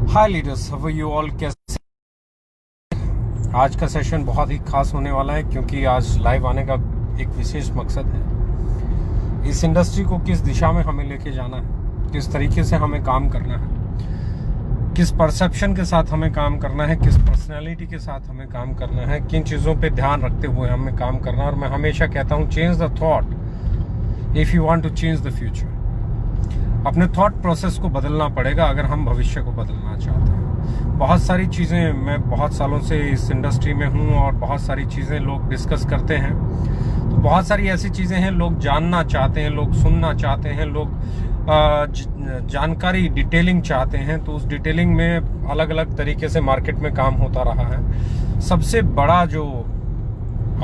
Hi leaders, how are you all. कैसे? आज का सेशन बहुत ही खास होने वाला है क्योंकि आज लाइव आने का एक विशेष मकसद है। इस इंडस्ट्री को किस दिशा में हमें लेके जाना है, किस तरीके से हमें काम करना है, किस परसेप्शन के साथ हमें काम करना है, किस पर्सनैलिटी के साथ हमें काम करना है, किन चीज़ों पे ध्यान रखते हुए हमें काम करना है। और मैं हमेशा कहता हूँ, change the thought if you want to change the future. अपने थॉट प्रोसेस को बदलना पड़ेगा अगर हम भविष्य को बदलना चाहते हैं। बहुत सारी चीज़ें, मैं बहुत सालों से इस इंडस्ट्री में हूँ और बहुत सारी चीज़ें लोग डिस्कस करते हैं। तो बहुत सारी ऐसी चीज़ें हैं लोग जानना चाहते हैं, लोग सुनना चाहते हैं, लोग जानकारी डिटेलिंग चाहते हैं। तो उस डिटेलिंग में अलग अलग तरीके से मार्केट में काम होता रहा है। सबसे बड़ा जो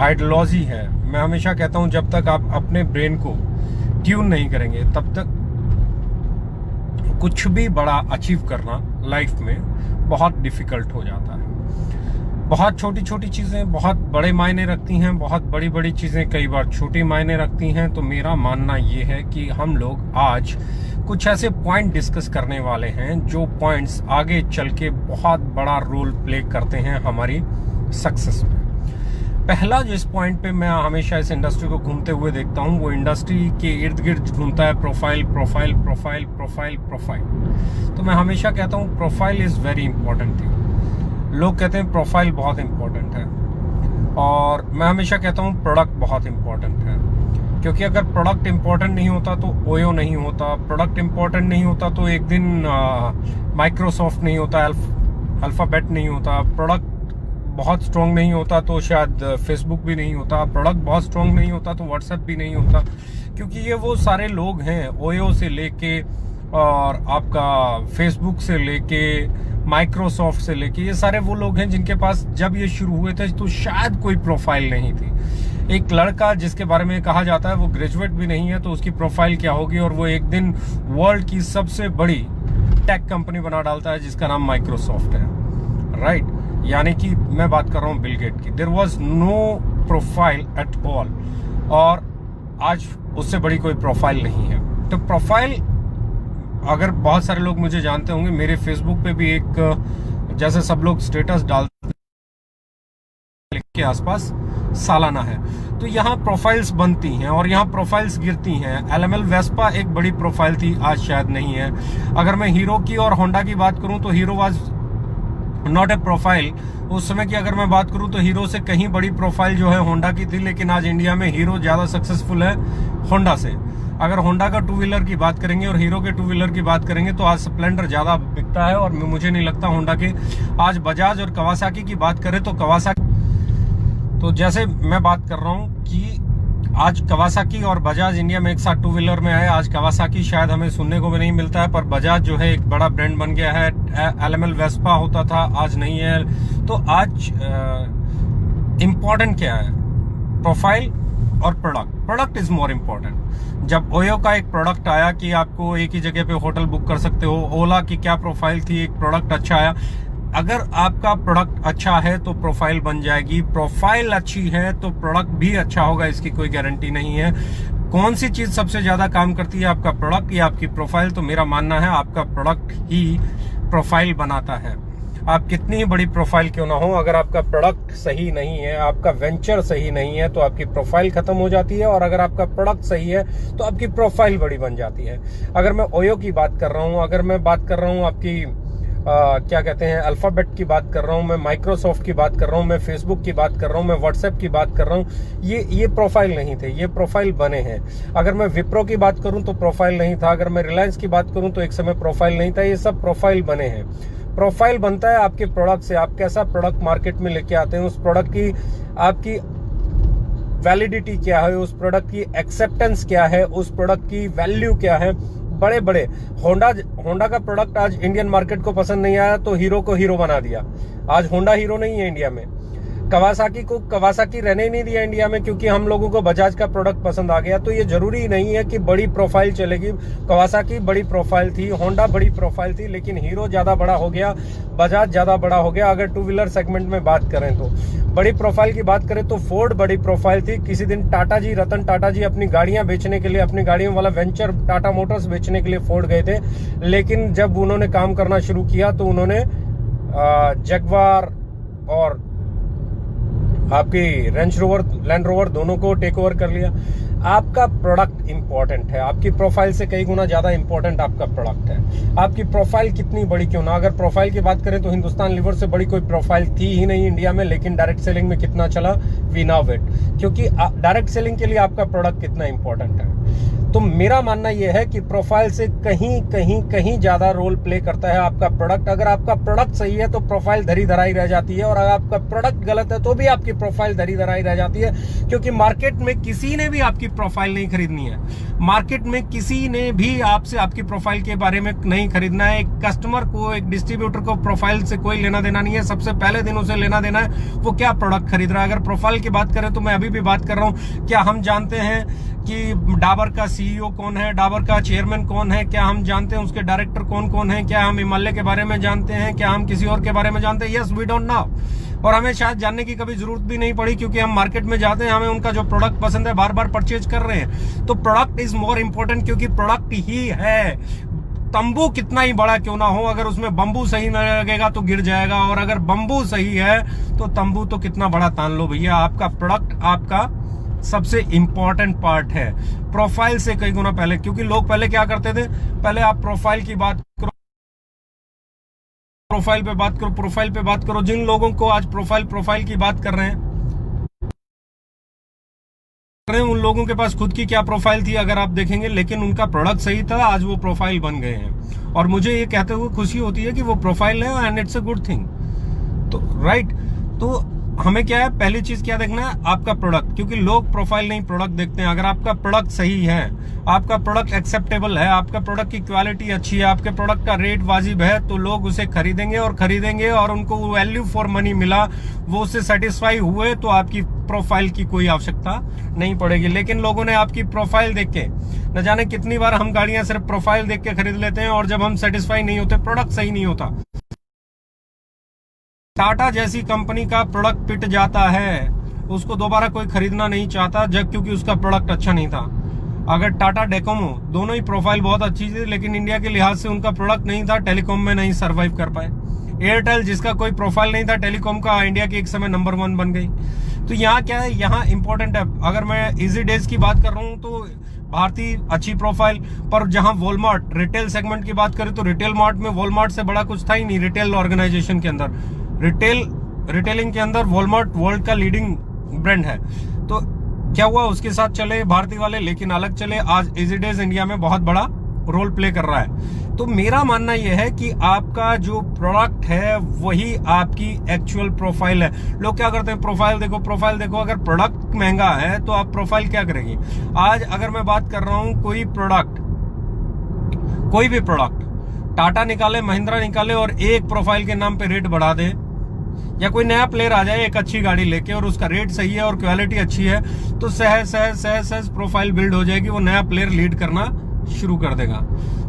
आइडियोलॉजी है, मैं हमेशा कहता हूँ, जब तक आप अपने ब्रेन को ट्यून नहीं करेंगे तब तक कुछ भी बड़ा अचीव करना लाइफ में बहुत डिफिकल्ट हो जाता है। बहुत छोटी छोटी चीज़ें बहुत बड़े मायने रखती हैं, बहुत बड़ी बड़ी चीज़ें कई बार छोटी मायने रखती हैं। तो मेरा मानना ये है कि हम लोग आज कुछ ऐसे पॉइंट डिस्कस करने वाले हैं जो पॉइंट्स आगे चल के बहुत बड़ा रोल प्ले करते हैं हमारी सक्सेस में। पहला जिस पॉइंट पे मैं हमेशा इस इंडस्ट्री को घूमते हुए देखता हूँ, वो इंडस्ट्री के इर्द गिर्द घूमता है profile profile profile profile profile. तो मैं हमेशा कहता हूँ profile is very important thing. लोग कहते हैं प्रोफाइल बहुत इंपॉर्टेंट है, और मैं हमेशा कहता हूँ प्रोडक्ट बहुत इंपॉर्टेंट है। क्योंकि अगर प्रोडक्ट इंपॉर्टेंट नहीं होता तो ओयो नहीं होता, प्रोडक्ट इंपॉर्टेंट नहीं होता तो एक दिन माइक्रोसॉफ्ट नहीं होता, अल्फ़ाबेट नहीं होता, प्रोडक्ट बहुत स्ट्रॉन्ग नहीं होता तो शायद फेसबुक भी नहीं होता, प्रोडक्ट बहुत स्ट्रॉन्ग नहीं होता तो व्हाट्सएप भी नहीं होता। क्योंकि ये वो सारे लोग हैं, ओयो से लेके और आपका फेसबुक से लेके माइक्रोसॉफ्ट से लेके, ये सारे वो लोग हैं जिनके पास जब ये शुरू हुए थे तो शायद कोई प्रोफाइल नहीं थी। एक लड़का जिसके बारे में कहा जाता है वो ग्रेजुएट भी नहीं है तो उसकी प्रोफाइल क्या होगी, और वो एक दिन वर्ल्ड की सबसे बड़ी टेक कंपनी बना डालता है जिसका नाम माइक्रोसॉफ्ट है, राइट। यानी कि मैं बात कर रहा हूँ बिल गेट की। There was no profile at all, और आज उससे बड़ी कोई प्रोफाइल नहीं है। तो प्रोफाइल, अगर बहुत सारे लोग मुझे जानते होंगे, मेरे फेसबुक पे भी एक, जैसे सब लोग स्टेटस डालते के आसपास सालाना है, तो यहाँ प्रोफाइल्स बनती हैं और यहाँ प्रोफाइल्स गिरती हैं। एलएमएल वेस्पा एक बड़ी प्रोफाइल थी, आज शायद नहीं है। अगर मैं हीरो की और होंडा की बात करूँ तो hero was not a profile. उस समय की अगर मैं बात करूं तो हीरो से कहीं बड़ी प्रोफाइल जो है होंडा की थी, लेकिन आज इंडिया में हीरो ज्यादा सक्सेसफुल है होंडा से। अगर होंडा का टू व्हीलर की बात करेंगे और हीरो के टू व्हीलर की बात करेंगे तो आज स्प्लेंडर ज्यादा बिकता है, और मुझे नहीं लगता होंडा के। आज बजाज और कवासाकी की बात करें तो कवासाकी, तो जैसे मैं बात कर रहा हूँ कि आज कवासाकी और बजाज इंडिया में एक साथ टू व्हीलर में आए। आज कवासाकी शायद हमें सुनने को भी नहीं मिलता है, पर बजाज जो है एक बड़ा ब्रांड बन गया है। एलएमएल वेस्पा होता था, आज नहीं है। तो आज इम्पोर्टेंट क्या है? प्रोफाइल और product. Product is more important. जब ओयो का एक प्रोडक्ट आया कि आपको एक ही जगह पे होटल बुक कर सकते हो, ओला की क्या प्रोफाइल थी, एक प्रोडक्ट अच्छा आया। अगर आपका प्रोडक्ट अच्छा है तो प्रोफाइल बन जाएगी, प्रोफाइल अच्छी है तो प्रोडक्ट भी अच्छा होगा, इसकी कोई गारंटी नहीं है। कौन सी चीज सबसे ज्यादा काम करती है, आपका प्रोडक्ट या आपकी प्रोफाइल? तो मेरा मानना है आपका प्रोडक्ट ही प्रोफाइल बनाता है। आप कितनी ही बड़ी प्रोफाइल क्यों ना हो, अगर आपका प्रोडक्ट सही नहीं है, आपका वेंचर सही नहीं है, तो आपकी प्रोफाइल खत्म हो जाती है। और अगर आपका प्रोडक्ट सही है तो आपकी प्रोफाइल बड़ी बन जाती है। अगर मैं ओयो की बात कर रहा हूँ, अगर मैं बात कर रहा हूँ आपकी क्या कहते हैं, अल्फाबेट की बात कर रहा हूँ, मैं माइक्रोसॉफ्ट की बात कर रहा हूँ, मैं फेसबुक की बात कर रहा हूँ, मैं व्हाट्सएप की बात कर रहा हूँ, ये प्रोफाइल नहीं थे, ये प्रोफाइल बने हैं। अगर मैं विप्रो की बात करूँ तो प्रोफाइल नहीं था, अगर मैं रिलायंस की बात करूँ तो एक समय प्रोफाइल नहीं था। ये सब प्रोफाइल बने हैं। प्रोफाइल बनता है आपके प्रोडक्ट से। आप कैसा प्रोडक्ट मार्केट में लेके आते हैं, उस प्रोडक्ट की आपकी वैलिडिटी क्या है, उस प्रोडक्ट की एक्सेप्टेंस क्या है, उस प्रोडक्ट की वैल्यू क्या है। बड़े बड़े होंडा का प्रोडक्ट आज इंडियन मार्केट को पसंद नहीं आया तो हीरो को हीरो बना दिया। आज होंडा हीरो नहीं है इंडिया में। कवासाकी को कवासाकी रहने ही नहीं दिया इंडिया में, क्योंकि हम लोगों को बजाज का प्रोडक्ट पसंद आ गया। तो ये जरूरी नहीं है कि बड़ी प्रोफाइल चलेगी। कवासाकी बड़ी प्रोफाइल थी, होंडा बड़ी प्रोफाइल थी, लेकिन हीरो ज्यादा बड़ा हो गया, बजाज ज्यादा बड़ा हो गया। अगर टू व्हीलर सेगमेंट में बात करें तो बड़ी प्रोफाइल की बात करें तो फोर्ड बड़ी प्रोफाइल थी। किसी दिन टाटा जी, रतन टाटा जी अपनी गाड़ियां बेचने के लिए, अपनी गाड़ियों वाला वेंचर टाटा मोटर्स बेचने के लिए फोर्ड गए थे, लेकिन जब उन्होंने काम करना शुरू किया तो उन्होंने जगवार और आपकी रेंज रोवर, लैंड रोवर दोनों को टेक ओवर कर लिया। आपका प्रोडक्ट इंपॉर्टेंट है, आपकी प्रोफाइल से कई गुना ज्यादा इंपॉर्टेंट आपका प्रोडक्ट है। आपकी प्रोफाइल कितनी बड़ी क्यों ना, अगर प्रोफाइल की बात करें तो हिंदुस्तान लीवर से बड़ी कोई प्रोफाइल थी ही नहीं इंडिया में, लेकिन डायरेक्ट सेलिंग में कितना चला, वी नाउ इट। क्योंकि डायरेक्ट सेलिंग के लिए आपका प्रोडक्ट कितना इंपॉर्टेंट है। तो मेरा मानना यह है कि प्रोफाइल से कहीं कहीं कहीं ज्यादा रोल प्ले करता है आपका प्रोडक्ट। अगर आपका प्रोडक्ट सही है तो प्रोफाइल धरी धराई रह जाती है, और अगर आपका प्रोडक्ट गलत है तो भी आपकी प्रोफाइल धरी धराई रह जाती है। क्योंकि मार्केट में किसी ने भी आपकी प्रोफाइल नहीं खरीदनी है, मार्केट में किसी ने भी आपसे आपकी प्रोफाइल के बारे में नहीं खरीदना है। एक कस्टमर को, एक डिस्ट्रीब्यूटर को प्रोफाइल से कोई लेना देना नहीं है। सबसे पहले दिन उसे लेना देना है वो क्या प्रोडक्ट खरीद रहा है। अगर प्रोफाइल की बात करें तो मैं अभी भी बात कर रहा हूं, क्या हम जानते हैं कि डाबर का सीईओ कौन है, डाबर का चेयरमैन कौन है, क्या हम जानते हैं उसके डायरेक्टर कौन कौन है, क्या हम हिमालय के बारे में जानते हैं, क्या हम किसी और के बारे में जानते हैं? Yes, we don't know. और हमें शायद जानने की कभी जरूरत भी नहीं पड़ी, क्योंकि हम मार्केट में जाते हैं, हमें उनका जो प्रोडक्ट पसंद है बार बार परचेज कर रहे हैं। तो प्रोडक्ट इज मोर इंपॉर्टेंट, क्योंकि प्रोडक्ट ही है। तंबू कितना ही बड़ा क्यों ना हो, अगर उसमें बंबू सही न लगेगा तो गिर जाएगा, और अगर बंबू सही है तो तंबू तो कितना बड़ा तान लो भैया। आपका प्रोडक्ट आपका सबसे इंपॉर्टेंट पार्ट है, प्रोफाइल से कई गुना पहले। क्योंकि लोग पहले क्या करते थे, पहले आप प्रोफाइल की बात करो, प्रोफाइल पे बात करो, प्रोफाइल पे बात करो। जिन लोगों को आज प्रोफाइल की बात कर रहे हैं, उन लोगों के पास खुद की क्या प्रोफाइल थी अगर आप देखेंगे, लेकिन उनका प्रोडक्ट सही था, आज वो प्रोफाइल बन गए हैं। और मुझे ये कहते हुए खुशी होती है कि वो प्रोफाइल है, and it's a good thing. तो राइट, तो हमें क्या है, पहली चीज क्या देखना है, आपका प्रोडक्ट। क्योंकि लोग प्रोफाइल नहीं प्रोडक्ट देखते हैं। अगर आपका प्रोडक्ट सही है, आपका प्रोडक्ट एक्सेप्टेबल है, आपका प्रोडक्ट की क्वालिटी अच्छी है, आपके प्रोडक्ट का रेट वाजिब है, तो लोग उसे खरीदेंगे और उनको वैल्यू फॉर मनी मिला, वो उससे सेटिस्फाई हुए, तो आपकी प्रोफाइल की कोई आवश्यकता नहीं पड़ेगी। लेकिन लोगों ने आपकी प्रोफाइल देख के, न जाने कितनी बार हम गाड़ियां सिर्फ प्रोफाइल देख के खरीद लेते हैं, और जब हम सेटिस्फाई नहीं होते, प्रोडक्ट सही नहीं होता। टाटा जैसी कंपनी का प्रोडक्ट पिट जाता है, उसको दोबारा कोई खरीदना नहीं चाहता, जब क्योंकि उसका प्रोडक्ट अच्छा नहीं था। अगर टाटा डेकोमो, दोनों ही प्रोफाइल बहुत अच्छी थी, लेकिन इंडिया के लिहाज से उनका प्रोडक्ट नहीं था, टेलीकॉम में नहीं सरवाइव कर पाए। एयरटेल, जिसका कोई प्रोफाइल नहीं था टेलीकॉम का, इंडिया की एक समय नंबर 1 बन गई। तो यहाँ क्या है, यहाँ इंपॉर्टेंट है। अगर मैं इजी डेज की बात कर रहा हूँ तो भारतीय अच्छी प्रोफाइल, पर जहां वॉलमार्ट रिटेल सेगमेंट की बात करें तो रिटेल मार्ट में वॉलमार्ट से बड़ा कुछ था ही नहीं। रिटेल ऑर्गेनाइजेशन के अंदर, रिटेलिंग के अंदर वॉलमार्ट वर्ल्ड का लीडिंग ब्रांड है। तो क्या हुआ, उसके साथ चले भारतीय वाले, लेकिन अलग चले। आज इजी डेज इंडिया में बहुत बड़ा रोल प्ले कर रहा है। तो मेरा मानना यह है कि आपका जो प्रोडक्ट है वही आपकी एक्चुअल प्रोफाइल है। लोग क्या करते हैं, प्रोफाइल देखो। अगर प्रोडक्ट महंगा है तो आप प्रोफाइल क्या करेंगे? आज अगर मैं बात कर रहा हूं, कोई भी प्रोडक्ट टाटा निकाले, महिंद्रा निकाले, और एक प्रोफाइल के नाम पे रेट बढ़ा दे, या कोई नया प्लेयर आ जाए एक अच्छी गाड़ी लेके और उसका रेट सही है और क्वालिटी अच्छी है, तो सहज प्रोफाइल बिल्ड हो जाएगी, वो नया प्लेयर लीड करना शुरू कर देगा।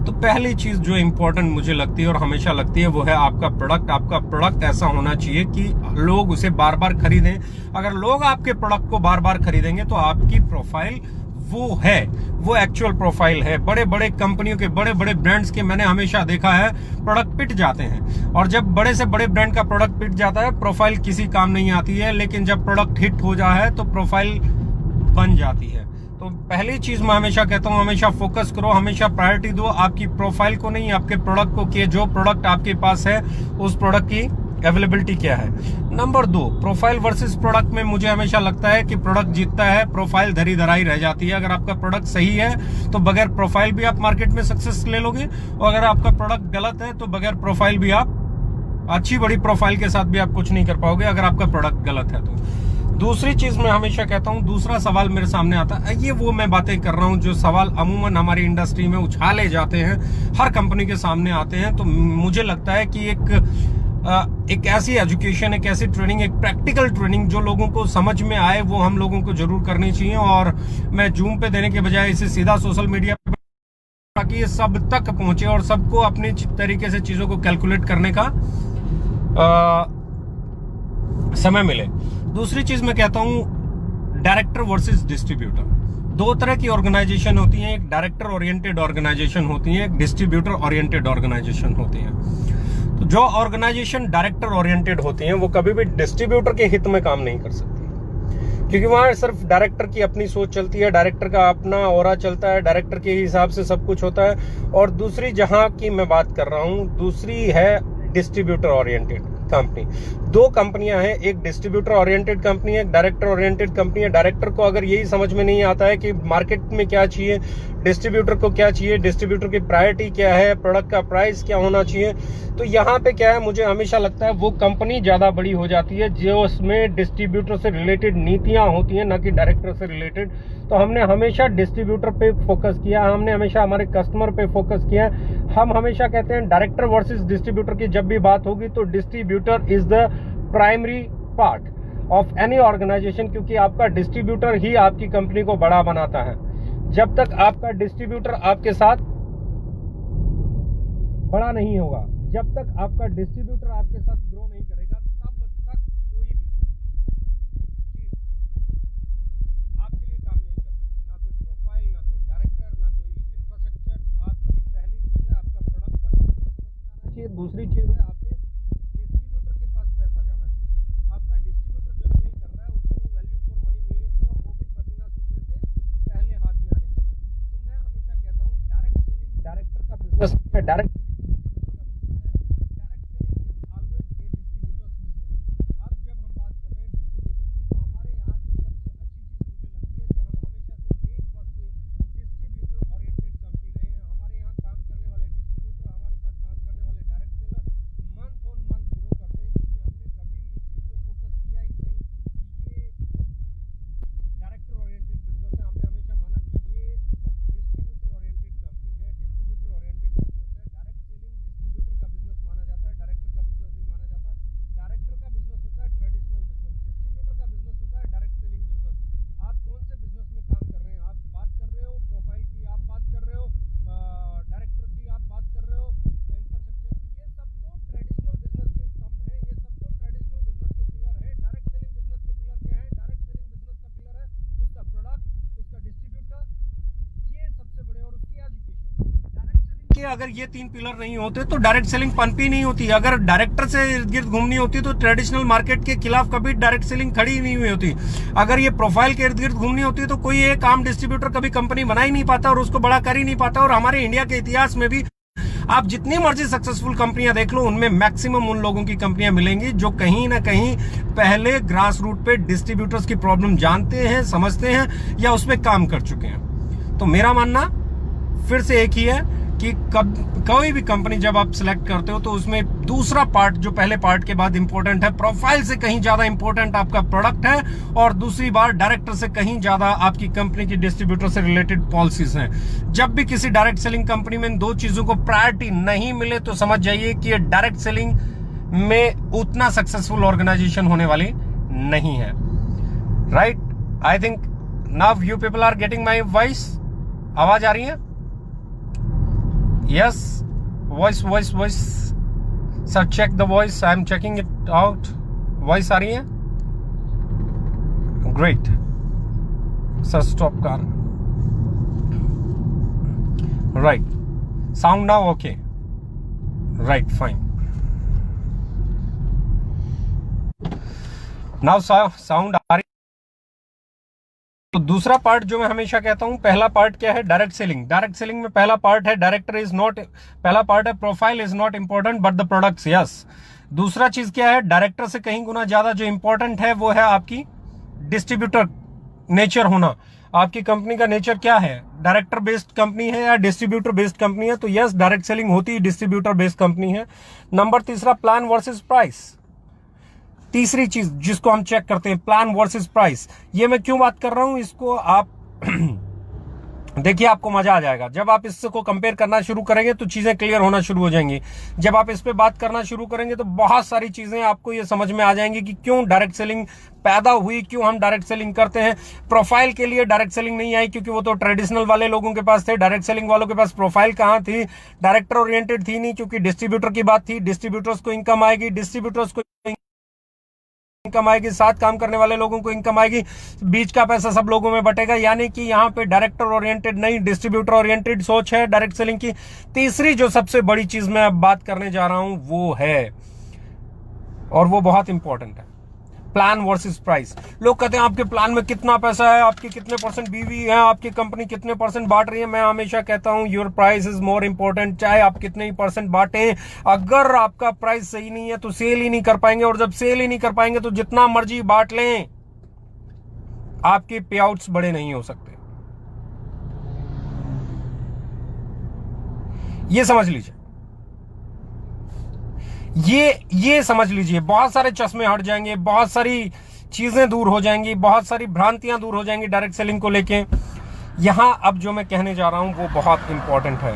तो पहली चीज जो इंपॉर्टेंट मुझे लगती है और हमेशा लगती है, वो है आपका प्रोडक्ट। आपका प्रोडक्ट ऐसा होना चाहिए कि लोग उसे बार बार खरीदें। अगर लोग आपके प्रोडक्ट को बार बार खरीदेंगे तो आपकी प्रोफाइल वो एक्चुअल प्रोफाइल है। बड़े बड़े कंपनियों के, बड़े बड़े ब्रांड्स के मैंने हमेशा देखा है, प्रोडक्ट पिट जाते हैं। और जब बड़े से बड़े ब्रांड का प्रोडक्ट पिट जाता है, प्रोफाइल किसी काम नहीं आती है। लेकिन जब प्रोडक्ट हिट हो जाता है तो प्रोफाइल बन जाती है। तो पहली चीज मैं हमेशा कहता हूं, हमेशा फोकस करो, हमेशा प्रायोरिटी दो आपकी प्रोफाइल को, नहीं आपके प्रोडक्ट को, कि जो प्रोडक्ट आपके पास है उस प्रोडक्ट की अवेलेबिलिटी क्या है। नंबर 2, प्रोफाइल वर्सेस प्रोडक्ट में मुझे हमेशा लगता है कि प्रोडक्ट जीतता है, प्रोफाइल धरी धराई रह जाती है। अगर आपका प्रोडक्ट सही है तो बगैर प्रोफाइल भी आप मार्केट में सक्सेस ले लोगे, और अगर आपका प्रोडक्ट गलत है तो बगैर प्रोफाइल भी आप, अच्छी बड़ी प्रोफाइल के साथ भी आप कुछ नहीं कर पाओगे अगर आपका प्रोडक्ट गलत है तो। दूसरी चीज मैं हमेशा कहता हूं, दूसरा सवाल मेरे सामने आता है, ये वो मैं बातें कर रहा हूं जो सवाल अमूमन हमारी इंडस्ट्री में उछाले जाते हैं, हर कंपनी के सामने आते हैं। तो मुझे लगता है कि एक एक ऐसी एजुकेशन, एक ऐसी ट्रेनिंग, एक प्रैक्टिकल ट्रेनिंग जो लोगों को समझ में आए, वो हम लोगों को जरूर करनी चाहिए। और मैं जूम पे देने के बजाय इसे सीधा सोशल मीडिया पे, ताकि ये सब तक पहुंचे और सबको अपने तरीके से चीजों को कैलकुलेट करने का समय मिले। दूसरी चीज मैं कहता हूं, डायरेक्टर वर्सेस डिस्ट्रीब्यूटर। दो तरह की ऑर्गेनाइजेशन होती हैं, एक डायरेक्टर ओरिएंटेड ऑर्गेनाइजेशन होती है, एक डिस्ट्रीब्यूटर ओरिएंटेड ऑर्गेनाइजेशन होती है। तो जो ऑर्गेनाइजेशन डायरेक्टर ओरिएंटेड होती हैं वो कभी भी डिस्ट्रीब्यूटर के हित में काम नहीं कर सकती, क्योंकि वहां सिर्फ डायरेक्टर की अपनी सोच चलती है, डायरेक्टर का अपना ऑरा चलता है, डायरेक्टर के हिसाब से सब कुछ होता है। और दूसरी जहां की मैं बात कर रहा हूं, दूसरी है डिस्ट्रीब्यूटर ओरिएंटेड कंपनी। दो कंपनियां हैं, एक डिस्ट्रीब्यूटर ओरिएंटेड कंपनी है, एक डायरेक्टर ओरिएंटेड कंपनी है। डायरेक्टर को अगर यही समझ में नहीं आता है कि मार्केट में क्या चाहिए, डिस्ट्रीब्यूटर को क्या चाहिए, डिस्ट्रीब्यूटर की प्रायोरिटी क्या है, प्रोडक्ट का प्राइस क्या होना चाहिए, तो यहाँ पे क्या है, मुझे हमेशा लगता है वो कंपनी ज्यादा बड़ी हो जाती है जो उसमें डिस्ट्रीब्यूटर से रिलेटेड नीतियां होती हैं, ना कि डायरेक्टर से रिलेटेड। तो हमने हमेशा डिस्ट्रीब्यूटर पे फोकस किया, हमने हमेशा हमारे कस्टमर पे फोकस किया। हम हमेशा कहते हैं डायरेक्टर वर्सेस डिस्ट्रीब्यूटर की जब भी बात होगी तो distributor is the primary part of any organization, क्योंकि आपका डिस्ट्रीब्यूटर ही आपकी कंपनी को बड़ा बनाता है। जब तक आपका डिस्ट्रीब्यूटर आपके साथ बड़ा नहीं होगा, जब तक आपका डिस्ट्रीब्यूटर आपके साथ ग्रो नहीं करेगा, तब तक कोई भी चीज आपके लिए काम नहीं कर सकती। ना कोई प्रोफाइल, ना कोई डायरेक्टर, ना कोई इंफ्रास्ट्रक्चर। आपकी पहली चीज है आपका प्रोडक्ट कस्टमर को समझ में आना चाहिए। दूसरी चीज है आपके डिस्ट्रीब्यूटर के पास पैसा जाना चाहिए। आपका डिस्ट्रीब्यूटर जो सेल कर रहा है उसको वैल्यू फॉर मनी मिलनी चाहिए, और वो भी पसीना सूखने से पहले हाथ में आनी चाहिए। तो मैं हमेशा कहता हूँ डायरेक्ट सेलिंग डायरेक्टर का बिजनेस है, डायरेक्ट अगर ये तीन पिलर नहीं होते तो डायरेक्ट सेलिंग पनपी नहीं होती। अगर डायरेक्टर से इर्द गिर्द घूमनी होती तो ट्रेडिशनल मार्केट के खिलाफ कभी डायरेक्ट सेलिंग खड़ी नहीं हुई होती। अगर ये प्रोफाइल के इर्द गिर्द घूमनी होती तो कोई एक आम डिस्ट्रीब्यूटर कभी कंपनी बना ही नहीं पाता और उसको बड़ा कर ही नहीं पाता। और हमारे इंडिया के इतिहास में भी आप जितनी मर्जी सक्सेसफुल कंपनियां देख लो, उनमें मैक्सिमम उन लोगों की कंपनियां मिलेंगी जो कहीं ना कहीं पहले ग्रास रूट पे डिस्ट्रीब्यूटर्स की प्रॉब्लम जानते हैं, समझते हैं या उसमें काम कर चुके हैं। तो मेरा मानना फिर से एक ही है कि कोई भी कंपनी जब आप सिलेक्ट करते हो तो उसमें दूसरा पार्ट जो पहले पार्ट के बाद इंपॉर्टेंट है, प्रोफाइल से कहीं ज्यादा इंपॉर्टेंट आपका प्रोडक्ट है, और दूसरी बार डायरेक्टर से कहीं ज्यादा आपकी कंपनी की डिस्ट्रीब्यूटर से रिलेटेड पॉलिसीज हैं। जब भी किसी डायरेक्ट सेलिंग कंपनी में इन दो चीजों को प्रायोरिटी नहीं मिले तो समझ जाइए कि ये डायरेक्ट सेलिंग में उतना सक्सेसफुल ऑर्गेनाइजेशन होने वाली नहीं है। Right, I think now you people are getting my voice. आवाज आ रही है? Yes, voice. Sir, check the voice. I am checking it out. Voice आ रही है? Great. Sir, stop car. Right. Sound now okay. Right, fine. Now sound आ रही। तो दूसरा part जो मैं हमेशा कहता हूं, पहला पार्ट क्या है? Direct selling. डायरेक्ट सेलिंग में पहला पार्ट है डायरेक्टर इज नॉट, पहला पार्ट है profile is not important but the products yes. दूसरा चीज क्या है? डायरेक्टर से कहीं गुना ज्यादा जो इंपॉर्टेंट है वो है आपकी डिस्ट्रीब्यूटर नेचर होना। आपकी कंपनी का नेचर क्या है? डायरेक्टर बेस्ड कंपनी है या डिस्ट्रीब्यूटर बेस्ड कंपनी है? तो यस, डायरेक्ट सेलिंग होती है डिस्ट्रीब्यूटर बेस्ड कंपनी है। नंबर तीसरा, प्लान वर्सेस प्राइस। तीसरी चीज जिसको हम चेक करते हैं, प्लान वर्सेस प्राइस। ये मैं क्यों बात कर रहा हूं, इसको आप देखिए आपको मजा आ जाएगा। जब आप इसको कंपेयर करना शुरू करेंगे तो चीजें क्लियर होना शुरू हो जाएंगी। जब आप इस पे बात करना शुरू करेंगे तो बहुत सारी चीजें आपको ये समझ में आ जाएंगी कि क्यों डायरेक्ट सेलिंग पैदा हुई, क्यों हम डायरेक्ट सेलिंग करते हैं। प्रोफाइल के लिए डायरेक्ट सेलिंग नहीं आई क्योंकि वो तो ट्रेडिशनल वाले लोगों के पास थे। डायरेक्ट सेलिंग वालों के पास प्रोफाइल कहां थी, डायरेक्टर ओरिएंटेड थी नहीं, क्योंकि डिस्ट्रीब्यूटर की बात थी। डिस्ट्रीब्यूटर्स को इनकम आएगी, डिस्ट्रीब्यूटर्स को इनकम आएगी, साथ काम करने वाले लोगों को इनकम आएगी, बीच का पैसा सब लोगों में बटेगा। यानी कि यहाँ पे डायरेक्टर ओरिएंटेड नहीं, डिस्ट्रीब्यूटर ओरिएंटेड सोच है डायरेक्ट सेलिंग की। तीसरी जो सबसे बड़ी चीज मैं अब बात करने जा रहा हूं वो है, और वो बहुत इंपॉर्टेंट है, प्लान वर्सेस प्राइस। लोग कहते हैं आपके प्लान में कितना पैसा है, आपकी कितने परसेंट बीवी है, आपकी कंपनी कितने परसेंट बांट रही है। मैं हमेशा कहता हूं your price is more important. चाहे आप कितने ही परसेंट बांटे, अगर आपका प्राइस सही नहीं है तो सेल ही नहीं कर पाएंगे, और जब सेल ही नहीं कर पाएंगे तो जितना मर्जी बांट लें आपके पे आउट्स बड़े नहीं हो सकते। ये समझ लीजिए, ये समझ लीजिए। बहुत सारे चश्मे हट जाएंगे, बहुत सारी चीजें दूर हो जाएंगी, बहुत सारी भ्रांतियां दूर हो जाएंगी डायरेक्ट सेलिंग को लेके। यहां अब जो मैं कहने जा रहा हूं वो बहुत इंपॉर्टेंट है।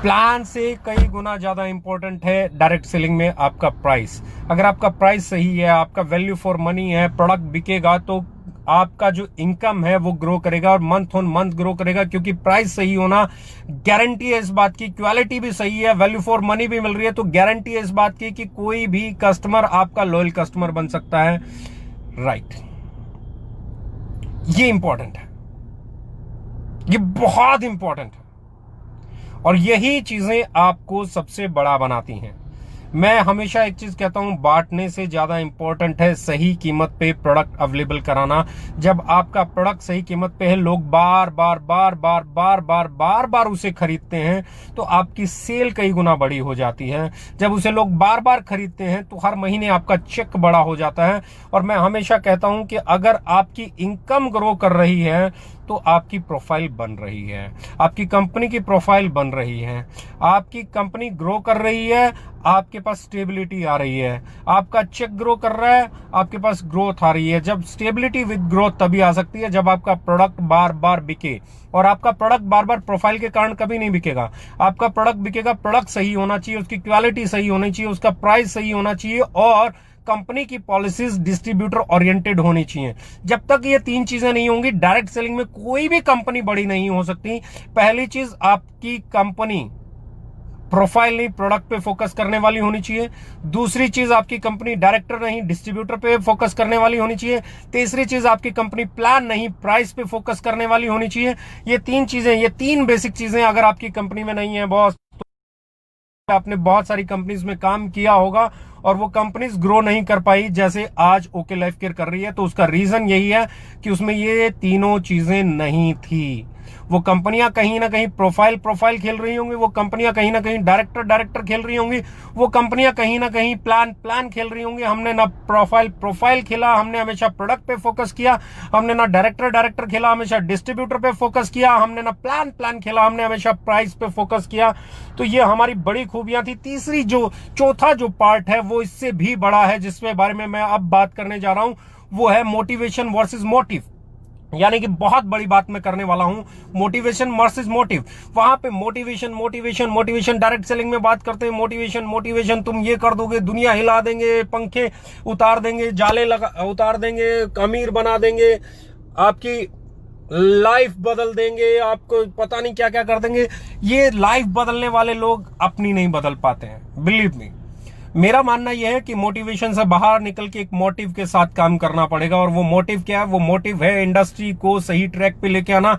प्लान से कई गुना ज्यादा इंपॉर्टेंट है डायरेक्ट सेलिंग में आपका प्राइस। अगर आपका प्राइस सही है, आपका वैल्यू फॉर मनी है, प्रोडक्ट बिकेगा तो आपका जो इनकम है वो ग्रो करेगा, और मंथ ऑन मंथ ग्रो करेगा, क्योंकि प्राइस सही होना गारंटी है इस बात की। क्वालिटी भी सही है, वैल्यू फॉर मनी भी मिल रही है, तो गारंटी है इस बात की कि कोई भी कस्टमर आपका लॉयल कस्टमर बन सकता है। राइट, ये इंपॉर्टेंट है, ये बहुत इंपॉर्टेंट है, और यही चीजें आपको सबसे बड़ा बनाती हैं। मैं हमेशा एक चीज कहता हूं, बांटने से ज्यादा इंपॉर्टेंट है सही कीमत पे प्रोडक्ट अवेलेबल कराना। जब आपका प्रोडक्ट सही कीमत पे है, लोग बार बार बार बार बार बार बार बार उसे खरीदते हैं, तो आपकी सेल कई गुना बड़ी हो जाती है। जब उसे लोग बार बार खरीदते हैं तो हर महीने आपका चेक बड़ा हो जाता है। और मैं हमेशा कहता हूं कि अगर आपकी इनकम ग्रो कर रही है तो आपकी प्रोफाइल बन रही है, आपकी कंपनी की प्रोफाइल बन रही है, आपकी कंपनी ग्रो कर रही है, आपके पास स्टेबिलिटी आ रही है, आपका चेक ग्रो कर रहा है, आपके पास ग्रोथ आ रही है। जब स्टेबिलिटी विद ग्रोथ तभी आ सकती है जब आपका प्रोडक्ट बार बार बिके, और आपका प्रोडक्ट बार बार प्रोफाइल के कारण कभी नहीं बिकेगा। आपका प्रोडक्ट बिकेगा, प्रोडक्ट सही होना चाहिए, उसकी क्वालिटी सही होनी चाहिए, उसका प्राइस सही होना चाहिए, और कंपनी की पॉलिसीज डिस्ट्रीब्यूटर ओरिएंटेड होनी चाहिए। जब तक ये तीन चीजें नहीं होंगी, डायरेक्ट सेलिंग में कोई भी कंपनी बड़ी नहीं हो सकती। पहली चीज, आपकी कंपनी प्रोफाइल नहीं प्रोडक्ट पे फोकस करने वाली होनी चाहिए। दूसरी चीज, आपकी कंपनी डायरेक्टर नहीं डिस्ट्रीब्यूटर पे फोकस करने वाली होनी चाहिए। तीसरी चीज, आपकी कंपनी प्लान नहीं प्राइस पे फोकस करने वाली होनी चाहिए। ये तीन चीजें, ये तीन बेसिक चीजें अगर आपकी कंपनी में नहीं है बॉस, तो आपने बहुत सारी कंपनीज में काम किया होगा और वो कंपनीज ग्रो नहीं कर पाई जैसे आज ओके लाइफ केयर कर रही है। तो उसका रीजन यही है कि उसमें ये तीनों चीजें नहीं थी। वो कंपनियां कहीं ना कहीं प्रोफाइल खेल रही होंगी, वो कंपनियां कहीं ना कहीं डायरेक्टर खेल रही होंगी, वो कंपनियां कहीं ना कहीं प्लान खेल रही होंगी। हमने ना प्रोफाइल खेला, हमने हमेशा प्रोडक्ट पे फोकस किया, हमने ना डायरेक्टर खेला, हमेशा डिस्ट्रीब्यूटर पे फोकस किया, हमने ना प्लान खेला, हमने हमेशा प्राइस पे फोकस किया। तो ये हमारी बड़ी खूबियां थी। तीसरी जो चौथा जो पार्ट है वो इससे भी बड़ा है, जिसके बारे में मैं अब बात करने जा रहा हूं, वो है मोटिवेशन वर्सेस मोटिव। यानी कि बहुत बड़ी बात मैं करने वाला हूं, मोटिवेशन वर्सेस मोटिव। वहां पे मोटिवेशन डायरेक्ट सेलिंग में बात करते हैं, मोटिवेशन तुम ये कर दोगे, दुनिया हिला देंगे, पंखे उतार देंगे, जाले उतार देंगे, अमीर बना देंगे, आपकी लाइफ बदल देंगे, आपको पता नहीं क्या क्या कर देंगे। ये लाइफ बदलने वाले लोग अपनी नहीं बदल पाते हैं, बिलीव मी। मेरा मानना यह है कि मोटिवेशन से बाहर निकल के एक मोटिव के साथ काम करना पड़ेगा। और वो मोटिव क्या है? वो मोटिव है इंडस्ट्री को सही ट्रैक पे लेके आना,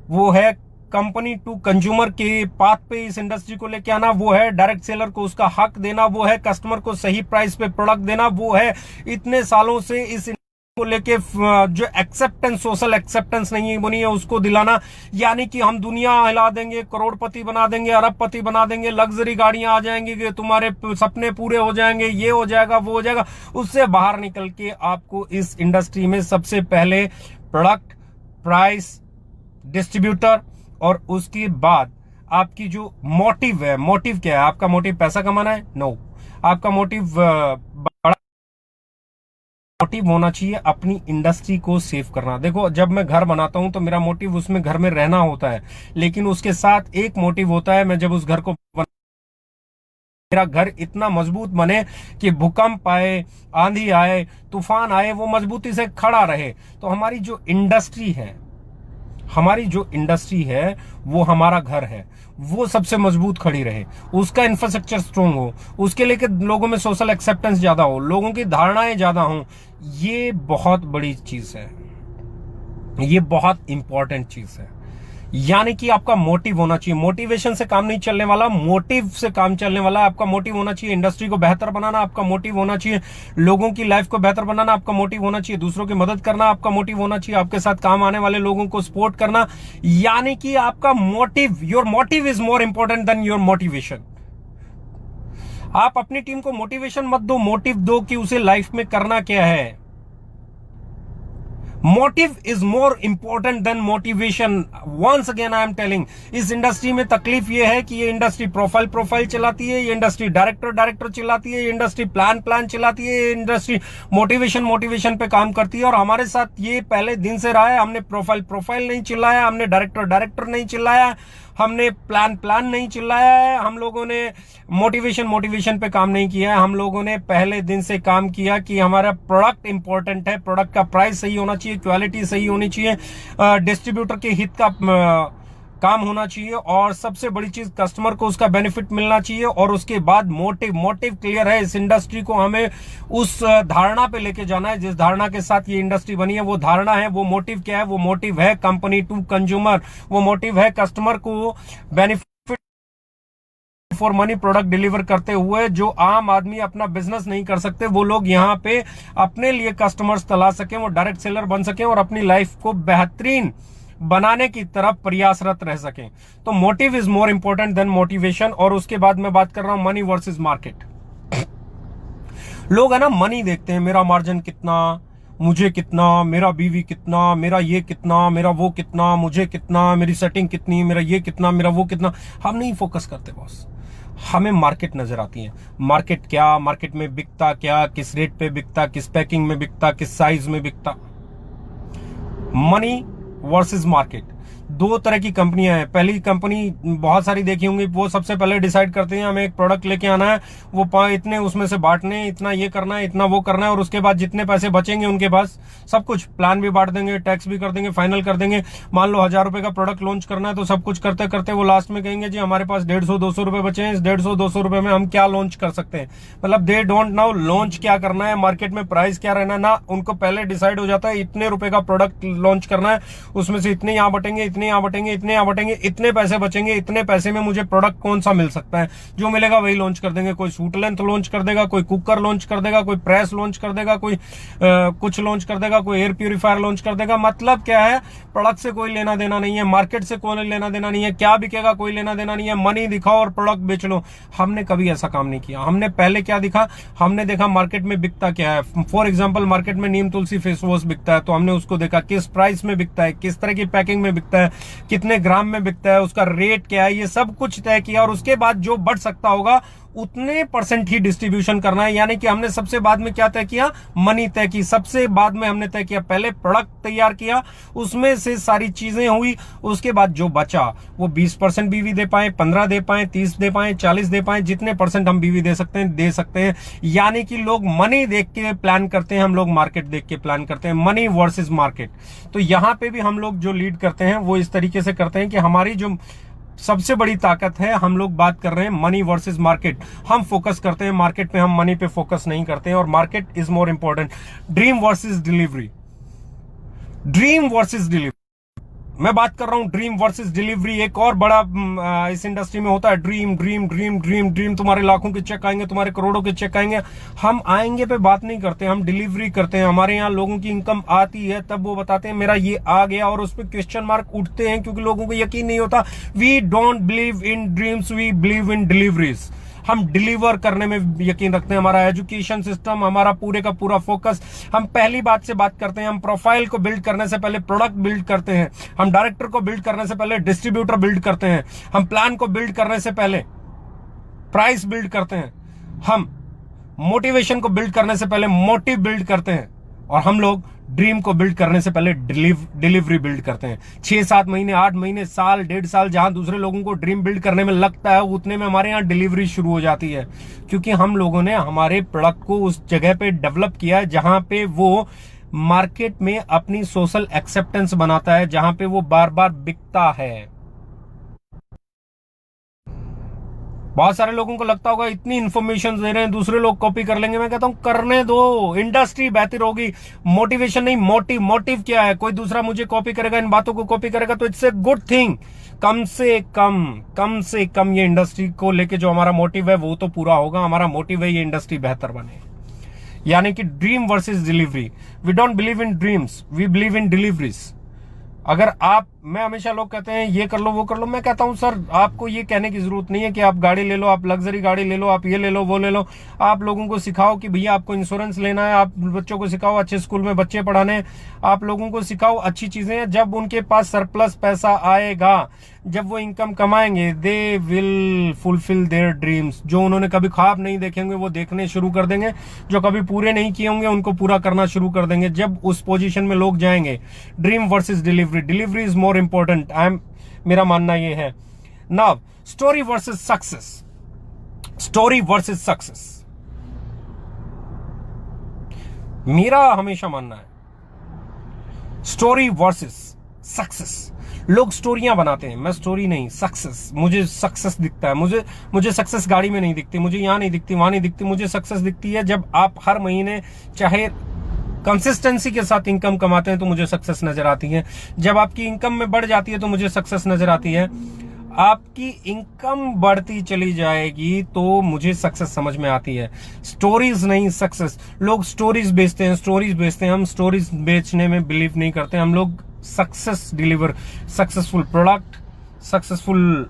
वो है कंपनी टू कंज्यूमर के पाथ पे इस इंडस्ट्री को लेके आना, वो है डायरेक्ट सेलर को उसका हक देना, वो है कस्टमर को सही प्राइस पे प्रोडक्ट देना, वो है इतने सालों से इस को लेके जो एक्सेप्टेंस, सोशल एक्सेप्टेंस नहीं बनी है उसको दिलाना। यानी कि हम दुनिया हिला देंगे, करोड़पति बना देंगे, अरबपति बना देंगे, लग्जरी गाड़ियां आ जाएंगी, कि तुम्हारे सपने पूरे हो जाएंगे, ये हो जाएगा, वो हो जाएगा। उससे बाहर निकल के आपको इस इंडस्ट्री में सबसे पहले प्रोडक्ट, प्राइस, डिस्ट्रीब्यूटर, और उसके बाद आपकी जो मोटिव है, मोटिव क्या है? आपका मोटिव पैसा कमाना है? नो। आपका मोटिव मोटिव होना चाहिए अपनी इंडस्ट्री को सेव करना। देखो, जब मैं घर बनाता हूं तो मेरा मोटिव उसमें घर में रहना होता है, लेकिन उसके साथ एक मोटिव होता है, मैं जब उस घर को मेरा घर इतना मजबूत बने कि भूकंप आए, आंधी आए, तूफान आए, वो मजबूती से खड़ा रहे। तो हमारी जो इंडस्ट्री है वो हमारा घर है, वो सबसे मजबूत खड़ी रहे, उसका इंफ्रास्ट्रक्चर स्ट्रोंग हो, उसके लेके लोगों में सोशल एक्सेप्टेंस ज्यादा हो, लोगों की धारणाएं ज्यादा हो। ये बहुत बड़ी चीज है, ये बहुत इंपॉर्टेंट चीज है। यानी कि आपका मोटिव होना चाहिए। मोटिवेशन से काम नहीं चलने वाला, मोटिव से काम चलने वाला है। आपका मोटिव होना चाहिए इंडस्ट्री को बेहतर बनाना, आपका मोटिव होना चाहिए लोगों की लाइफ को बेहतर बनाना, आपका मोटिव होना चाहिए दूसरों की मदद करना, आपका मोटिव होना चाहिए आपके साथ काम आने वाले लोगों को सपोर्ट करना। यानी कि आपका motive, your motive is more important than your motivation. आप अपनी टीम को मोटिवेशन मत दो, मोटिव दो कि उसे लाइफ में करना क्या है। Motive is more important than motivation. Once again I am telling, इस इंडस्ट्री में तकलीफ ये है कि ये इंडस्ट्री प्रोफाइल चलाती है, ये इंडस्ट्री डायरेक्टर चलाती है, ये इंडस्ट्री प्लान चलाती है, ये इंडस्ट्री मोटिवेशन पे काम करती है। और हमारे साथ ये पहले दिन से रहा है। हमने प्रोफाइल नहीं चिल्लाया, हमने डायरेक्टर नहीं चिल्लाया, हमने प्लान नहीं चिल्लाया है, हम लोगों ने मोटिवेशन पे काम नहीं किया है। हम लोगों ने पहले दिन से काम किया कि हमारा प्रोडक्ट इंपॉर्टेंट है, प्रोडक्ट का प्राइस सही होना चाहिए, क्वालिटी सही होनी चाहिए, डिस्ट्रीब्यूटर के हित का काम होना चाहिए, और सबसे बड़ी चीज कस्टमर को उसका बेनिफिट मिलना चाहिए। और उसके बाद मोटिव क्लियर है। इस इंडस्ट्री को हमें उस धारणा पे लेके जाना है जिस धारणा के साथ ये इंडस्ट्री बनी है। वो धारणा है, वो मोटिव क्या है? वो मोटिव है कंपनी टू कंज्यूमर, वो मोटिव है कस्टमर को benefit for money product deliver करते हुए। जो आम आदमी अपना बिजनेस नहीं कर सकते, वो लोग यहाँ पे अपने लिए कस्टमर्स तलाश सकें, वो डायरेक्ट सेलर बन सकें और अपनी लाइफ को बेहतरीन बनाने की तरफ प्रयासरत रह सकें। तो motive is more important than motivation. और उसके बाद मैं बात कर रहा हूं मनी वर्सेस मार्केट। लोग है ना, मनी देखते हैं, मेरा मार्जिन कितना, मुझे कितना, मेरा बीवी कितना, मेरा ये कितना, मेरा वो कितना, मुझे कितना, मेरी सेटिंग कितनी, मेरा ये कितना, मेरा वो कितना। हम नहीं फोकस करते बॉस, हमें मार्केट नजर आती है। मार्केट क्या, मार्केट में बिकता क्या, किस रेट पे बिकता, किस पैकिंग में बिकता, किस साइज में बिकता। मनी वर्सेस मार्केट, दो तरह की कंपनियां हैं। पहली कंपनी बहुत सारी देखी होंगी, वो सबसे पहले डिसाइड करते हैं हमें एक प्रोडक्ट लेके आना है, वो इतने उसमें से बांटने, इतना ये करना है, इतना वो करना है, और उसके बाद जितने पैसे बचेंगे उनके पास सब कुछ प्लान भी बांट देंगे, टैक्स भी कर देंगे, फाइनल कर देंगे। मान लो 1000 रुपए का प्रोडक्ट लॉन्च करना है, तो सब कुछ करते करते वो लास्ट में कहेंगे जी हमारे पास 150-200 रुपए बचे हैं, इस 150-200 रुपए में हम क्या लॉन्च कर सकते हैं। मतलब दे डोंट नो लॉन्च क्या करना है, मार्केट में प्राइस क्या रहना ना, उनको पहले डिसाइड हो जाता है इतने रुपए का प्रोडक्ट लॉन्च करना है, उसमें से इतने यहाँ बटेंगे, इतने यहाँ बटेंगे, इतने यहाँ बटेंगे, इतने पैसे बचेंगे, इतने पैसे में मुझे प्रोडक्ट कौन सा मिल सकता है, जो मिलेगा वही लॉन्च कर देंगे। कोई सूट लेंथ लॉन्च कर देगा, कोई कुकर लॉन्च कर देगा, कोई प्रेस लॉन्च कर देगा, कोई कुछ लॉन्च कर देगा, कोई एयर प्यूरिफायर लॉन्च कर देगा। मतलब क्या है, प्रोडक्ट से कोई लेना देना नहीं है, मार्केट से कोई लेना देना नहीं है, क्या बिकेगा कोई लेना देना नहीं है, मनी दिखाओ और प्रोडक्ट बेच लो। हमने कभी ऐसा काम नहीं किया। हमने पहले क्या दिखा, हमने देखा मार्केट में बिकता क्या है। फॉर एग्जाम्पल, मार्केट में नीम तुलसी फेस वॉश बिकता है, तो हमने उसको देखा किस प्राइस में बिकता है, किस तरह की पैकिंग में बिकता है, कितने ग्राम में बिकता है, उसका रेट क्या है, ये सब कुछ तय किया। और उसके बाद जो बढ़ सकता होगा उतने % ही डिस्ट्रीब्यूशन करना है। यानी कि हमने सबसे बाद में क्या तय किया, मनी तय की। सबसे बाद में हमने तय किया, पहले प्रोडक्ट तैयार किया, उसमें से सारी चीजें हुई, उसके बाद जो बचा वो 20% बीवी दे पाए, 15 दे पाए, 30 दे पाए, 40 दे पाए, जितने % हम बीवी दे सकते हैं। यानी कि लोग मनी देख के प्लान करते हैं, हम लोग मार्केट देख के प्लान करते हैं। Money versus market. तो यहां पे भी हम लोग जो लीड करते हैं वो इस तरीके से करते हैं कि हमारी जो सबसे बड़ी ताकत है, हम लोग बात कर रहे हैं मनी वर्सेस मार्केट। हम फोकस करते हैं मार्केट पे, हम मनी पे फोकस नहीं करते हैं। और market is more important. Dream versus delivery, dream versus delivery, मैं बात कर रहा हूं ड्रीम वर्सेस डिलीवरी। एक और बड़ा इस इंडस्ट्री में होता है dream dream dream dream dream. तुम्हारे लाखों के चेक आएंगे, तुम्हारे करोड़ों के चेक आएंगे। हम आएंगे पे बात नहीं करते, हम डिलीवरी करते हैं। हमारे यहाँ लोगों की इनकम आती है तब वो बताते हैं मेरा ये आ गया, और उस पर क्वेश्चन मार्क उठते हैं क्योंकि लोगों को यकीन नहीं होता। We don't believe in dreams, we believe in deliveries. हम डिलीवर करने में यकीन रखते हैं। हमारा एजुकेशन सिस्टम, हमारा पूरे का पूरा फोकस, हम पहली बात से बात करते हैं। हम प्रोफाइल को बिल्ड करने से पहले प्रोडक्ट बिल्ड करते हैं। हम डायरेक्टर को बिल्ड करने से पहले डिस्ट्रीब्यूटर बिल्ड करते हैं। हम प्लान को बिल्ड करने से पहले प्राइस बिल्ड करते हैं। हम मोटिवेशन को बिल्ड करने से पहले मोटिव बिल्ड करते हैं। और हम लोग ड्रीम को बिल्ड करने से पहले डिलीवरी बिल्ड करते हैं। 6-7 महीने, 8 महीने, साल, 1.5 साल जहां दूसरे लोगों को ड्रीम बिल्ड करने में लगता है, उतने में हमारे यहाँ डिलीवरी शुरू हो जाती है, क्योंकि हम लोगों ने हमारे प्रोडक्ट को उस जगह पे डेवलप किया है जहां पे वो मार्केट में अपनी सोशल एक्सेप्टेंस बनाता है, जहां पे वो बार बार बिकता है। बहुत सारे लोगों को लगता होगा इतनी इंफॉर्मेशन दे रहे हैं, दूसरे लोग कॉपी कर लेंगे। मैं कहता हूं करने दो, इंडस्ट्री बेहतर होगी। मोटिवेशन नहीं, मोटिव क्या है? कोई दूसरा मुझे कॉपी करेगा, इन बातों को कॉपी करेगा तो इट्स ए गुड थिंग। कम से कम ये इंडस्ट्री को लेके जो हमारा मोटिव है वो तो पूरा होगा। हमारा मोटिव है ये इंडस्ट्री बेहतर बने, यानी कि dream versus delivery. We don't believe in dreams, we believe in deliveries. अगर मैं हमेशा लोग कहते हैं ये कर लो वो कर लो, मैं कहता हूं सर आपको ये कहने की जरूरत नहीं है कि आप गाड़ी ले लो, आप लग्जरी गाड़ी ले लो, आप ये ले लो वो ले लो। आप लोगों को सिखाओ कि भैया आपको इंश्योरेंस लेना है, आप बच्चों को सिखाओ अच्छे स्कूल में बच्चे पढ़ाने, आप लोगों को सिखाओ अच्छी चीजें। जब उनके पास सरप्लस पैसा आएगा, जब वो इनकम कमाएंगे, they will fulfil their dreams. जो उन्होंने कभी ख्वाब नहीं देखे होंगे वो देखने शुरू कर देंगे, जो कभी पूरे नहीं किए होंगे उनको पूरा करना शुरू कर देंगे। जब उस पोजीशन में लोग जाएंगे, dream versus delivery is more important. मेरा मानना ये है। नाउ स्टोरी वर्सेस सक्सेस, मेरा हमेशा मानना है स्टोरी वर्सेस सक्सेस। लोग स्टोरियां बनाते हैं, मैं स्टोरी नहीं, सक्सेस। मुझे सक्सेस दिखता है, मुझे सक्सेस गाड़ी में नहीं दिखती, मुझे यहां नहीं दिखती, वहां नहीं दिखती। मुझे सक्सेस दिखती है जब आप हर महीने चाहे कंसिस्टेंसी के साथ इनकम कमाते हैं तो मुझे सक्सेस नजर आती है। जब आपकी इनकम में बढ़ जाती है तो मुझे सक्सेस नजर आती है। आपकी इनकम बढ़ती चली जाएगी तो मुझे सक्सेस समझ में आती है। स्टोरीज नहीं, सक्सेस। लोग स्टोरीज बेचते हैं, हम स्टोरीज बेचने में बिलीव नहीं करते। हम लोग success deliver, successful product, successful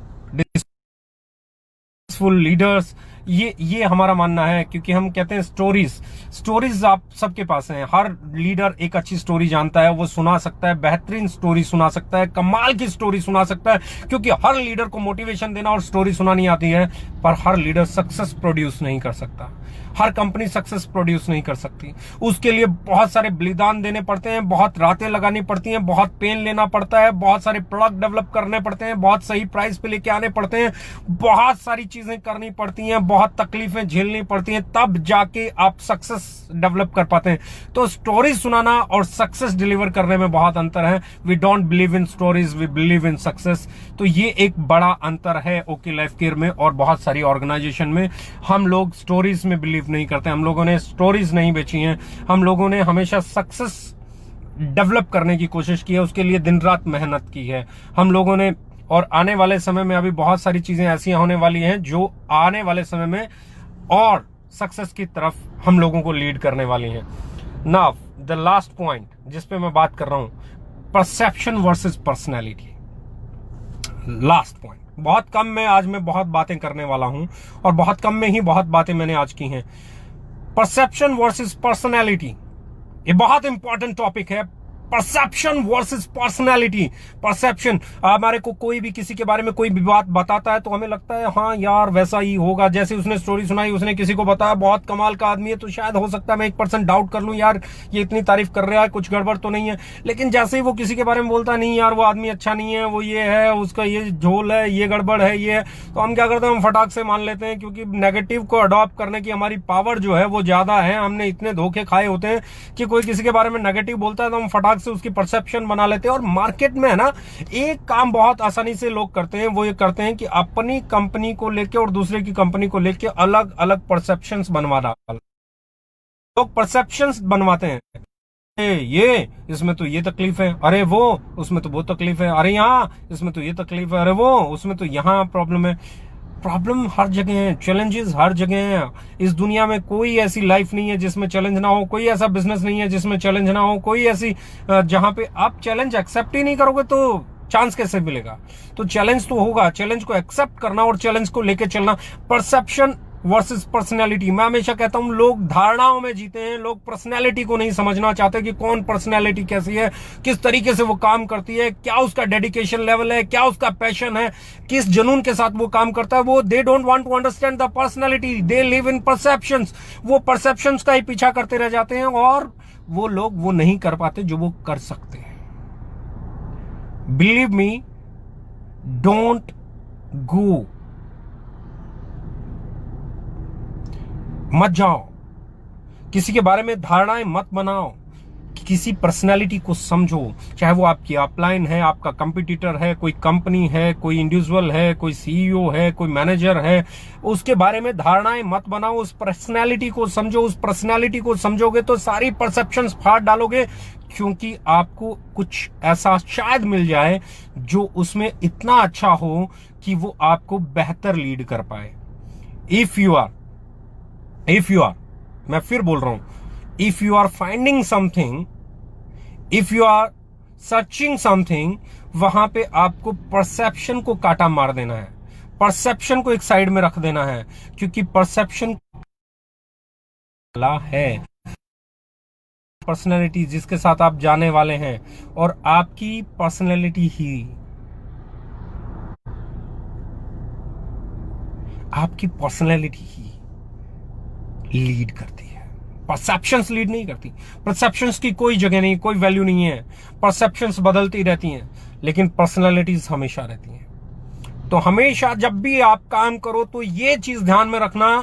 leaders, ये हमारा मानना है। क्योंकि हम कहते हैं स्टोरीज आप सबके पास हैं। हर लीडर एक अच्छी स्टोरी जानता है, वो सुना सकता है, बेहतरीन स्टोरी सुना सकता है, कमाल की स्टोरी सुना सकता है। क्योंकि हर लीडर को मोटिवेशन देना और स्टोरी सुनानी आती है, पर हर लीडर सक्सेस प्रोड्यूस नहीं कर सकता। हर कंपनी सक्सेस प्रोड्यूस नहीं कर सकती। उसके लिए बहुत सारे बलिदान देने पड़ते हैं, बहुत रातें लगानी पड़ती हैं, बहुत पेन लेना पड़ता है, बहुत सारे प्रोडक्ट डेवलप करने पड़ते हैं, बहुत सही प्राइस पे लेके आने पड़ते हैं, बहुत सारी चीजें करनी पड़ती हैं, बहुत तकलीफें झेलनी पड़ती हैं, तब जाके आप सक्सेस डेवलप कर पाते हैं। तो स्टोरी सुनाना और सक्सेस डिलीवर करने में बहुत अंतर है। We don't believe in stories, we believe in success. तो ये एक बड़ा अंतर है ओके लाइफ केयर में और बहुत सारी ऑर्गेनाइजेशन में। हम लोग स्टोरीज में बिलीव नहीं करते, हम लोगों ने स्टोरीज नहीं बेची हैं, हम लोगों ने हमेशा सक्सेस डेवलप करने की कोशिश की है, उसके लिए दिन रात मेहनत की है हम लोगों ने। और आने वाले समय में अभी बहुत सारी चीजें ऐसी होने वाली हैं जो आने वाले समय में और सक्सेस की तरफ हम लोगों को लीड करने वाली हैं। नाउ द लास्ट पॉइंट जिस पे मैं बात कर रहा हूं, perception versus personality. Last point, बहुत कम में आज मैं बहुत बातें करने वाला हूं और बहुत कम में ही बहुत बातें मैंने आज की हैं। परसेप्शन वर्सेस पर्सनैलिटी, ये बहुत इंपॉर्टेंट टॉपिक है। Perception versus personality. परसेप्शन, हमारे को कोई भी किसी के बारे में कोई भी बात बताता है तो हमें लगता है हाँ यार वैसा ही होगा। जैसे उसने स्टोरी सुनाई, उसने किसी को बताया बहुत कमाल का आदमी है, तो शायद हो सकता है मैं 1% डाउट कर लूं, यार ये इतनी तारीफ कर रहा है, कुछ गड़बड़ तो नहीं है। लेकिन जैसे ही वो किसी के बारे में बोलता है नहीं यार वो आदमी अच्छा नहीं है, वो ये है, उसका ये झोल है, ये गड़बड़ है, ये है, तो हम क्या करते हैं, हम फटाक से मान लेते हैं। क्योंकि नेगेटिव को अडॉप्ट करने की हमारी पावर जो है वो ज्यादा है। हमने इतने धोखे खाए होते हैं कि कोई किसी के बारे में नेगेटिव बोलता है तो हम फटाक से उसकी परसेप्शन बना लेते हैं। और मार्केट में है ना, एक काम बहुत आसानी से लोग करते हैं, वो ये करते हैं कि अपनी कंपनी को लेके और दूसरे की कंपनी को लेके अलग अलग परसेप्शंस बनवाना। लोग परसेप्शंस बनवाते हैं, ये इसमें तो ये तकलीफ है, अरे वो उसमें तो वो तकलीफ है, अरे यहाँ इसमें तो ये तकलीफ है, अरे वो उसमें तो यहाँ प्रॉब्लम है। प्रॉब्लम हर जगह है, चैलेंजेस हर जगह हैं। इस दुनिया में कोई ऐसी लाइफ नहीं है जिसमें चैलेंज ना हो, कोई ऐसा बिजनेस नहीं है जिसमें चैलेंज ना हो, कोई ऐसी जहां पे आप चैलेंज एक्सेप्ट ही नहीं करोगे तो चांस कैसे मिलेगा। तो चैलेंज तो होगा, चैलेंज को एक्सेप्ट करना और चैलेंज को लेके चलना। Perception versus personality. मैं हमेशा कहता हूं लोग धारणाओं में जीते हैं, लोग पर्सनैलिटी को नहीं समझना चाहते कि कौन पर्सनैलिटी कैसी है, किस तरीके से वो काम करती है, क्या उसका डेडिकेशन लेवल है, क्या उसका पैशन है, किस जुनून के साथ वो काम करता है। वो they don't want to understand the personality, they live in perceptions. वो परसेप्शंस का ही पीछा करते रह जाते हैं और वो लोग वो नहीं कर पाते जो वो कर सकते हैं। बिलीव मी, डोंट गो, मत जाओ, किसी के बारे में धारणाएं मत बनाओ, किसी पर्सनैलिटी को समझो, चाहे वो आपकी अपलाइन है, आपका कंपटीटर है, कोई कंपनी है, कोई इंडिविजुअल है, कोई सीईओ है, कोई मैनेजर है, उसके बारे में धारणाएं मत बनाओ, उस पर्सनैलिटी को समझो। उस पर्सनैलिटी को समझोगे तो सारी परसेप्शंस फाड़ डालोगे, क्योंकि आपको कुछ ऐसा शायद मिल जाए जो उसमें इतना अच्छा हो कि वो आपको बेहतर लीड कर पाए। इफ यू आर मैं फिर बोल रहा हूं, if you are finding something, if you are searching something, वहां पे आपको परसेप्शन को काटा मार देना है, परसेप्शन को एक साइड में रख देना है, क्योंकि परसेप्शन है पर्सनैलिटी जिसके साथ आप जाने वाले हैं, और आपकी पर्सनैलिटी ही लीड करती है, परसेप्शंस लीड नहीं करती। परसेप्शंस की कोई जगह नहीं, कोई वैल्यू नहीं है। परसेप्शंस बदलती रहती हैं, लेकिन पर्सनैलिटीज हमेशा रहती हैं। तो हमेशा जब भी आप काम करो तो ये चीज ध्यान में रखना,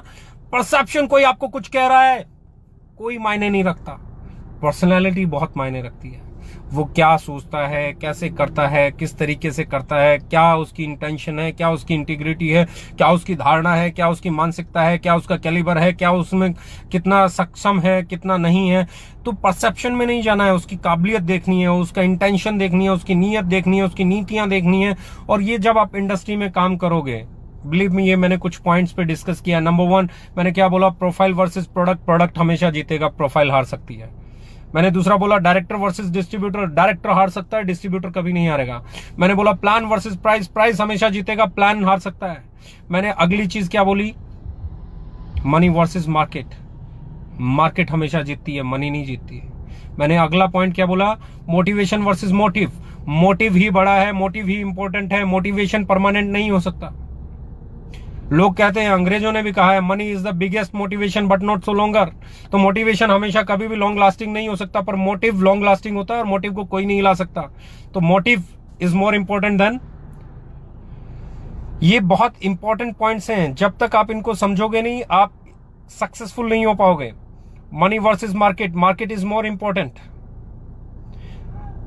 परसेप्शन कोई आपको कुछ कह रहा है कोई मायने नहीं रखता, पर्सनैलिटी बहुत मायने रखती है। वो क्या सोचता है, कैसे करता है, किस तरीके से करता है, क्या उसकी इंटेंशन है, क्या उसकी इंटीग्रिटी है, क्या उसकी धारणा है, क्या उसकी मानसिकता है, क्या उसका कैलिबर है, क्या उसमें कितना सक्षम है, कितना नहीं है। तो परसेप्शन में नहीं जाना है, उसकी काबिलियत देखनी है, उसका इंटेंशन देखनी है, उसकी नीयत देखनी है, उसकी नीतियां देखनी है। और ये जब आप इंडस्ट्री में काम करोगे, बिलीव मी, ये मैंने कुछ पॉइंट्स पे डिस्कस किया। नंबर 1 मैंने क्या बोला, प्रोफाइल वर्सेस प्रोडक्ट, प्रोडक्ट हमेशा जीतेगा, प्रोफाइल हार सकती है। मैंने दूसरा बोला डायरेक्टर वर्सेस डिस्ट्रीब्यूटर, डायरेक्टर हार सकता है, डिस्ट्रीब्यूटर कभी नहीं हारेगा। मैंने बोला प्लान वर्सेस प्राइस, प्राइस हमेशा जीतेगा, प्लान हार सकता है। मैंने अगली चीज क्या बोली, मनी वर्सेस मार्केट, मार्केट हमेशा जीतती है, मनी नहीं जीतती है। मैंने अगला पॉइंट क्या बोला, मोटिवेशन वर्सेस मोटिव, मोटिव ही बड़ा है, मोटिव ही इंपॉर्टेंट है, मोटिवेशन परमानेंट नहीं हो सकता। लोग कहते हैं, अंग्रेजों ने भी कहा है, money is the biggest motivation but not so longer. तो मोटिवेशन हमेशा कभी भी लॉन्ग लास्टिंग नहीं हो सकता, पर मोटिव लॉन्ग लास्टिंग होता है, और मोटिव को कोई नहीं हिला सकता। तो motive is more important than. ये बहुत इंपॉर्टेंट पॉइंट्स हैं, जब तक आप इनको समझोगे नहीं आप सक्सेसफुल नहीं हो पाओगे। Money versus market, market is more important.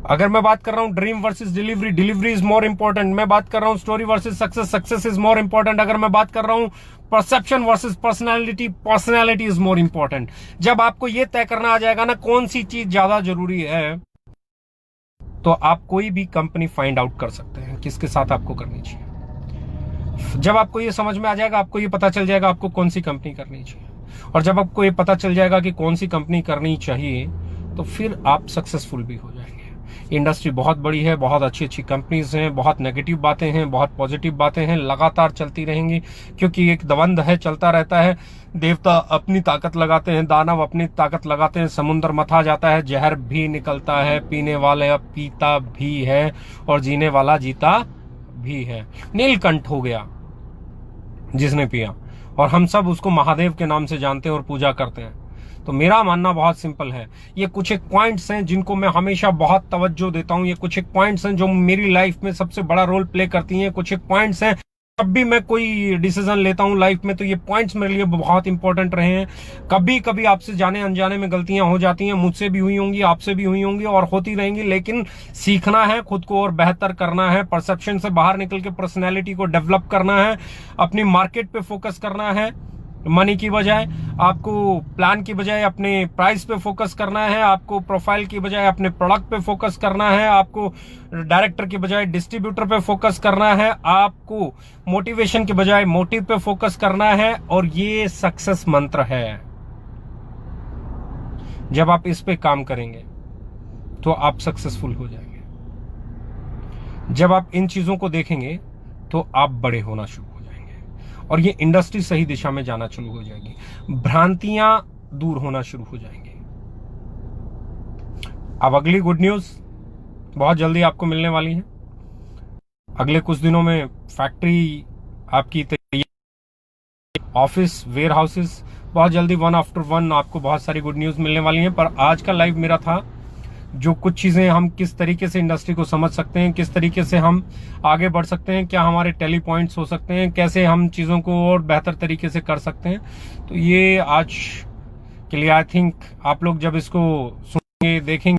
अगर मैं बात कर रहा हूं dream versus delivery, delivery is more important. मैं बात कर रहा हूं story versus success, success is more important. अगर मैं बात कर रहा हूं perception versus personality, personality is more important. जब आपको यह तय करना आ जाएगा ना कौन सी चीज ज्यादा जरूरी है, तो आप कोई भी कंपनी फाइंड आउट कर सकते हैं किसके साथ आपको करनी चाहिए। जब आपको ये समझ में आ जाएगा, आपको ये पता चल जाएगा आपको कौन सी कंपनी करनी चाहिए, और जब आपको ये पता चल जाएगा कि कौन सी कंपनी करनी चाहिए, तो फिर आप सक्सेसफुल भी हो जाएंगे। इंडस्ट्री बहुत बड़ी है, बहुत अच्छी अच्छी कंपनीज हैं, बहुत नेगेटिव बातें हैं, बहुत पॉजिटिव बातें हैं, लगातार चलती रहेंगी, क्योंकि एक द्वंद है, चलता रहता है। देवता अपनी ताकत लगाते हैं, दानव अपनी ताकत लगाते हैं, समुद्र मथा जाता है, जहर भी निकलता है, पीने वाला पीता भी है और जीने वाला जीता भी है। नीलकंठ हो गया जिसने पिया, और हम सब उसको महादेव के नाम से जानते हैं और पूजा करते हैं। तो मेरा मानना बहुत सिंपल है, ये कुछ एक पॉइंट्स हैं जिनको मैं हमेशा बहुत तवज्जो देता हूं, ये कुछ एक पॉइंट्स हैं जो मेरी लाइफ में सबसे बड़ा रोल प्ले करती हैं, कुछ एक पॉइंट्स हैं जब भी मैं कोई डिसीजन लेता हूं लाइफ में, तो ये पॉइंट्स मेरे लिए बहुत इंपॉर्टेंट रहे हैं। कभी कभी आपसे जाने अनजाने में गलतियां हो जाती हैं, मुझसे भी हुई होंगी, आपसे भी हुई होंगी और होती रहेंगी, लेकिन सीखना है, खुद को और बेहतर करना है, परसेप्शन से बाहर निकल के पर्सनैलिटी को डेवलप करना है, अपनी मार्केट पे फोकस करना है, मनी की बजाय आपको प्लान की बजाय अपने प्राइस पे फोकस करना है, आपको प्रोफाइल की बजाय अपने प्रोडक्ट पे फोकस करना है, आपको डायरेक्टर की बजाय डिस्ट्रीब्यूटर पे फोकस करना है, आपको मोटिवेशन के बजाय मोटिव पे फोकस करना है। और ये सक्सेस मंत्र है। जब आप इस पे काम करेंगे तो आप सक्सेसफुल हो जाएंगे। जब आप इन चीजों को देखेंगे तो आप बड़े होना शुरू हो जाएंगे, और ये इंडस्ट्री सही दिशा में जाना शुरू हो जाएगी, भ्रांतियां दूर होना शुरू हो जाएंगी। अब अगली गुड न्यूज बहुत जल्दी आपको मिलने वाली है। अगले कुछ दिनों में फैक्ट्री आपकी तैयारी, ऑफिस, वेयर हाउसेस, बहुत जल्दी वन आफ्टर वन आपको बहुत सारी गुड न्यूज मिलने वाली हैं। पर आज का लाइव मेरा था जो कुछ चीजें हम किस तरीके से इंडस्ट्री को समझ सकते हैं, किस तरीके से हम आगे बढ़ सकते हैं, क्या हमारे टेली पॉइंट्स हो सकते हैं, कैसे हम चीजों को और बेहतर तरीके से कर सकते हैं। तो ये आज के लिए आई थिंक आप लोग जब इसको सुनेंगे, देखेंगे,